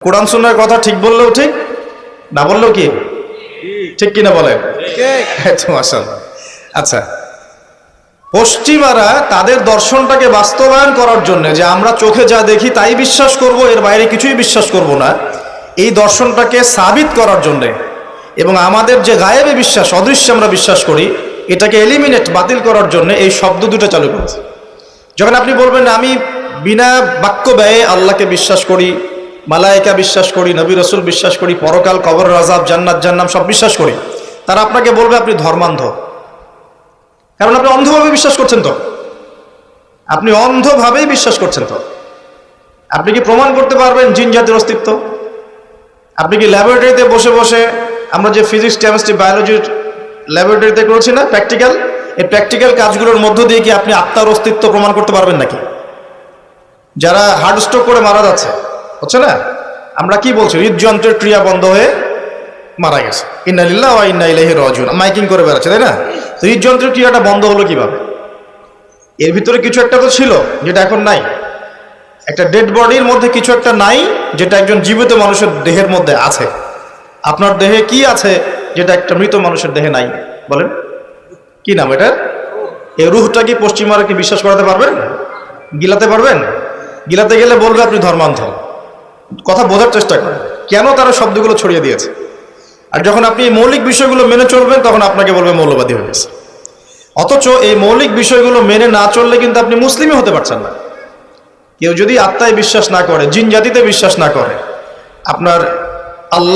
কোরআন সুন্নাহর কথা ঠিক বললেও ঠিক, না বললেও কি ঠিক কিনা বলেন? মাশাআল্লাহ। আচ্ছা, পশ্চিমারা তাদের দর্শনটাকে বাস্তবায়ন করার জন্য, যে আমরা চোখে যা দেখি তাই বিশ্বাস করব, এর বাইরে কিছুই বিশ্বাস করব না, এই দর্শনটাকে সাবিত করার জন্য এবং আমাদের যে গায়েবে বিশ্বাস, অদৃশ্যে আমরা বিশ্বাস করি, এটাকে এলিমিনেট, বাতিল করার জন্য এই শব্দ দুটো চালু করেছে। যখন আপনি বলবেন আমি বিনা বাক্য ব্যয়ে আল্লাহকে বিশ্বাস করি, মালায়েকা বিশ্বাস করি, নবী রাসূল বিশ্বাস করি, পরকাল, কবর, আযাব, জান্নাত জাহান্নাম সব বিশ্বাস করি, তারা আপনাকে বলবে আপনি ধর্মান্ধ। কারণ আপনি অন্ধভাবে বিশ্বাস করছেন। তো আপনি অন্ধভাবেই বিশ্বাস করছেন। তো আপনি কি প্রমাণ করতে পারবেন জিন জাতির অস্তিত্ব? আপনি কি ল্যাবরেটরিতে বসে বসে, আমরা যে ফিজিক্স, কেমিস্ট্রি, বায়োলজির ল্যাবরেটরিতে করেছি না প্র্যাকটিক্যাল, এই প্র্যাকটিক্যাল কাজগুলোর মধ্য দিয়ে কি আপনি আত্মার অস্তিত্ব প্রমাণ করতে পারবেন নাকি? যারা হার্ট স্ট্রোক করে মারা যাচ্ছে, হচ্ছে না, আমরা কি বলছি? হৃদযন্ত্রের ক্রিয়া বন্ধ হয়ে মারা গেছে, ইন্না লিল্লাহি ওয়া ইন্না ইলাইহি রাজিউন, মাইকিং করে বেড়াচ্ছে, তাই না? হৃদযন্ত্রের ক্রিয়াটা বন্ধ হলো কিভাবে? এর ভিতরে কিছু একটা তো ছিল যেটা এখন নাই। একটা ডেড বডির মধ্যে কিছু একটা নাই যেটা একজন জীবিত মানুষের দেহের মধ্যে আছে। আপনার দেহে কি আছে যেটা একটা মৃত মানুষের দেহে নাই? বলেন কি নাম এটা? এই রুহটা কি পশ্চিমারা কি বিশ্বাস করাতে পারবেন? গিলাতে পারবেন? গিলাতে গেলে বলবে আপনি ধর্মান্ধ। কথা বোঝার চেষ্টা করেন কেন তারা শব্দগুলো ছড়িয়ে দিয়েছে। আর যখন আপনি এই মৌলিক বিষয়গুলো মেনে চলবেন, তখন আপনাকে বলবে মৌলবাদী হয়ে গেছে। অথচ এই মৌলিক বিষয়গুলো মেনে না চললে কিন্তু আপনি মুসলিমই হতে পারছেন না। কেউ যদি আত্মায় বিশ্বাস না করে, জিন জাতিতে বিশ্বাস না করে, আপনার